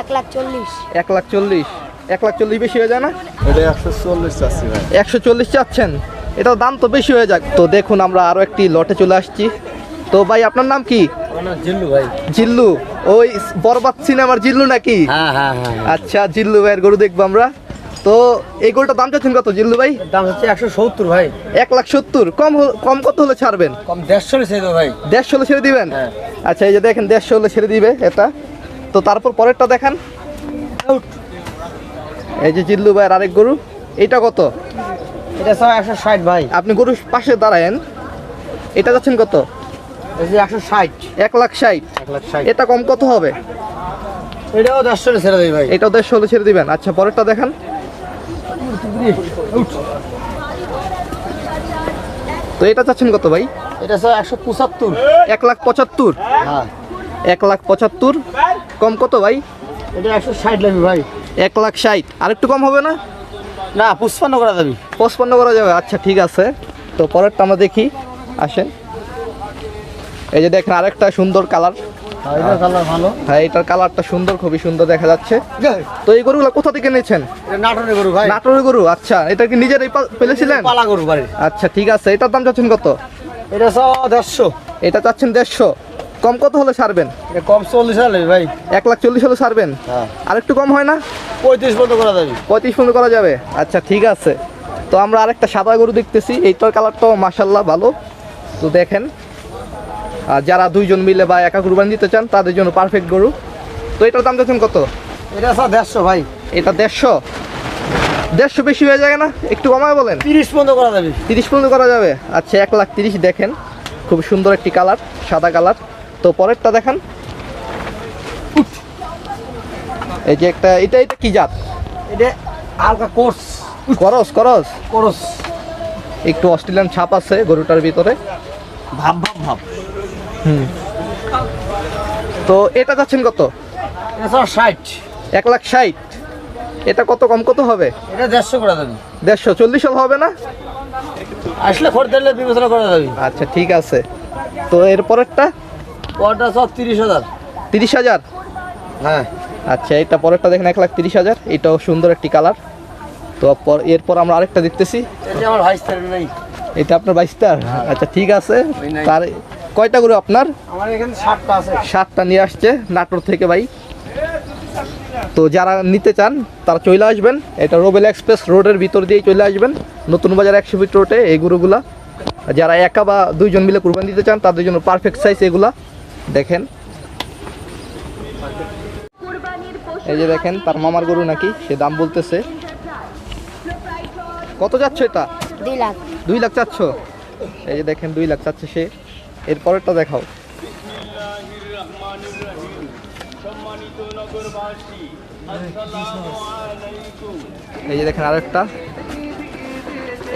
1,40,000। 1,40,000। 1,40,000 বেশি হয়ে যায় না? এটা 140 চাচ্ছি ভাই। 140 চাচ্ছেন, এটার দাম তো বেশি হয়ে যাক। তো দেখুন আমরা আরো একটি লটে চলে আসছি। তো ভাই আপনার নাম কি? আমার নাম জিল্লু ভাই। জিল্লু, ওই বরবাদ সিনেমার জিল্লু নাকি? হ্যাঁ হ্যাঁ হ্যাঁ। আচ্ছা, জিল্লু ভাইয়ের গরু দেখবো আমরা। তো এই গরুটার দাম চাচ্ছেন কত জিল্লু ভাই? দাম হচ্ছে 170 ভাই। 1,70,000। কম কত হলে ছাড়বেন? কম 150 ছেড়ে দাও ভাই। 150 হলে ছেড়ে দিবেন? হ্যাঁ। আচ্ছা, এই যে দেখেন 150 হলে ছেড়ে দিবে এটা। তো তারপর পরেরটা দেখান। এই যে জিল্লু ভাইয়ের আরেক গরু, এটা কত? এটা সব 160 ভাই। আপনি গরুর পাশে দাঁড়ায়েন। এটা যাচ্ছেন কত? এই যে 160। 1,60,000। 160। এটা কম কত হবে? এটাও 150 ছেড়ে দেই ভাই। এটাও 150 হলে ছেড়ে দিবেন। আচ্ছা, পরেরটা দেখান। তো এটা চাচ্ছেন কত ভাই? এটা সব 175। 1,75,000। হ্যাঁ। 1,75,000। কম কত ভাই? এটা 160 লাগবে ভাই। 1,60,000। আর একটু কম হবে না? না 55 করা যাবে। 55 করা যাবে। আচ্ছা ঠিক আছে। তো পরেরটা আমরা দেখি, আসেন। এই যে দেখেন আরেকটা সুন্দর কালার। এটা কালার ভালো। হ্যাঁ, এটার কালারটা সুন্দর, খুবই সুন্দর দেখা যাচ্ছে। তো এই গরুগুলো কোথা থেকে নিয়েছেন? এটা নাটোরের গরু ভাই। নাটোরের গরু। আচ্ছা, এটা কি নিজেরাই পেলেছিলেন? পালা গরু ভাই। আচ্ছা ঠিক আছে। এটার দাম চাচ্ছেন কত? এটা সব 150। এটা চাচ্ছেন 150। কম কত হলে ছাড়বেন? এটা কম 40 লাগবে ভাই। 1,40,000 হলে ছাড়বেন? হ্যাঁ। আর একটু কম হয় না? 35 পর্যন্ত করা যাবে। 35 পর্যন্ত করা যাবে। আচ্ছা ঠিক আছে। তো আমরা আরেকটা সাদা গরু দেখতেছি। এইটার কালারটাও মাশাআল্লাহ ভালো। তো দেখেন, আর যারা দুইজন মিলে বা একা কুরবানি দিতে চান তাদের জন্য পারফেক্ট গরু। তো এটার দাম চাচ্ছেন কত? এটা সব 150 ভাই। এটা 150 বেশি হয়ে যায় না? একটু কমায় বলেন। 30 পর্যন্ত করা যাবে। 30 পর্যন্ত করা যাবে। আচ্ছা, 1,30,000 দেখেন, খুব সুন্দর একটি কালার, সাদা কালার। তো পরেরটা দেখান। এই যে একটা, এটা কি জাত? এটা হালকা কোর্স। করস করস কোর্স। একটু অস্ট্রেলিয়ান ছাপ আছে গরুটার ভিতরে। ভাব ভাব ভাব। তো এটা যাচ্ছেন কত? এটা সব 60। 1,60,000। এটা কত কম কত হবে? এটা 150 করা যাবে। 140 হবে না? আসলে খরদারলে বিবেচনা করা যাবে। আচ্ছা ঠিক আছে। তো এর পরেরটা? ওটা সব 30,000। 30,000। হ্যাঁ। আচ্ছা, এটা পরেরটা দেখেন 1,30,000। এটাও সুন্দর একটি কালার। তো এরপর আমরা আরেকটা দেখতেছি। এটা আমার ভাই স্যার নাই। এটা আপনার 22টার? আচ্ছা ঠিক আছে। তার কয়টা গরু আপনার? আমার এখানে 7টা আছে। 7টা নিয়ে আসছে নাটোর থেকে ভাই। তো যারা নিতে চান তারা চলে আসবেন। এটা রোবেল এক্সপ্রেস রোডের ভিতর দিয়ে চলে আসবেন, নতুন বাজার 100 ফিট রোডে। এই গরুগুলা যারা একা বা দুইজন মিলে কুরবানি দিতে চান তাদের জন্য পারফেক্ট সাইজ এগুলা। দেখেন, এই যে দেখেন তার মামার গরু নাকি, সে দাম বলতেছে। কত যাচ্ছে এটা? 2 লাখ। 2 লাখ চাচ্ছ? এই যে দেখেন 2 লাখ চাচ্ছে সে। এরপরেরটা দেখাও। এই যে দেখেন আরেকটা,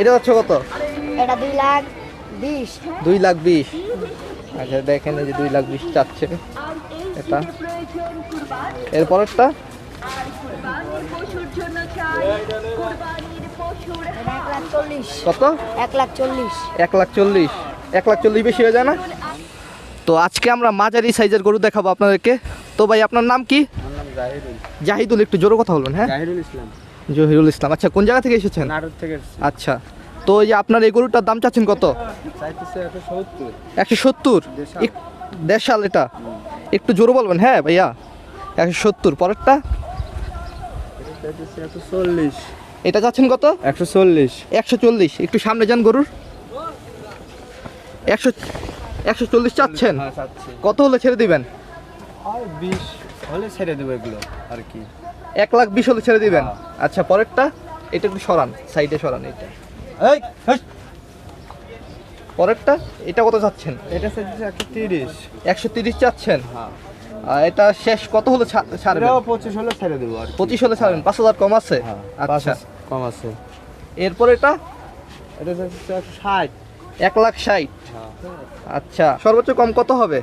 এটা যাচ্ছে কত? এটা 2,20,000। 2,20,000। আচ্ছা দেখেন, এই যে 2,20,000 চাচ্ছে এটা। এরপরেরটা? কত? 1,40,000। 1,40,000। 1,40,000 বেশি হয়ে যায় না? তো আজকে আমরা মাঝারি সাইজের গরু দেখাবো আপনাদেরকে। তো ভাই আপনার নাম কি? জাহিদুল। একটু জোরে কথা বলবেন। হ্যাঁ, জাহিরুল ইসলাম। জহিরুল ইসলাম। আচ্ছা, কোন জায়গা থেকে এসেছেন? নাটোর থেকে। আচ্ছা, তো এই যে আপনার এই গরুটার দাম চাচ্ছেন কত? চাইতেছে 170। 170। দেশাল এটা, একটু জোরে বলবেন। হ্যাঁ ভাইয়া, 170। পরেরটা? এটা চাইতেছে 140। এটা চাচ্ছেন কত? 140। 140। একটু সামনে যান গরুর। 140 চাচ্ছেন? হ্যাঁ চাচ্ছি। কত হলে ছেড়ে দিবেন? আর 20 হলে ছেড়ে দেব এগুলো আর কি। 1,20,000 হলে ছেড়ে দিবেন। আচ্ছা, পরেরটা? এটা একটু সরান, সাইডে সরান। এটা এই হেস। পরেরটা? এটা কত চাচ্ছেন? এটা চাইতেছে 130। 130 চাচ্ছেন? হ্যাঁ। এটা শেষ কত হলে ছাড়বেন? এটাও 25 হলে ছেড়ে দেব আর কি। 25 হলে ছাড়বেন। 5,000 কম আছে? হ্যাঁ, আচ্ছা, কম আছে। এরপর এটা? এটা চাইতেছে 160। 1,60,000। হ্যাঁ। আচ্ছা, সর্বোচ্চ কম কত হবে?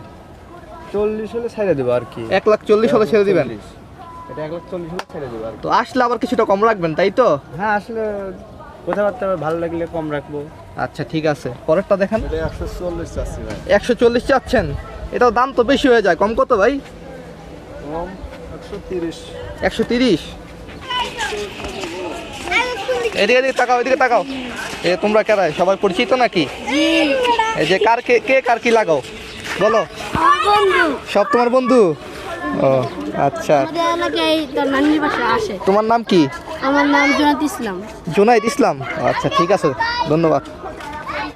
40 হলে ছেড়ে দেব আর কি। 1,40,000 হলে ছেড়ে দিবেন। এটা 140 হলে ছেড়ে দেব আর কি। তো আসলে আবার কিছুটা কম রাখবেন, তাই তো? হ্যাঁ, আসলে কথাবার্তা ভালো লাগলে কম রাখবো। আচ্ছা ঠিক আছে। পরেরটা দেখেন। এটা 140 চাচ্ছি ভাই। 140 চাচ্ছেন? এটার দাম তো বেশি হয়ে যায়, কম কত ভাই? কম 130। এদিকে এদিকে তাকাও, এদিকে তাকাও। তোমরা কারা, সবাই পরিচিত নাকি? এই যে কে কার কি লাগাও বলো। সব তোমার বন্ধু? ও আচ্ছা। তোমার নাম কি? আমার নাম জোনাত ইসলাম। জুনাইদ ইসলাম। আচ্ছা ঠিক আছে, ধন্যবাদ।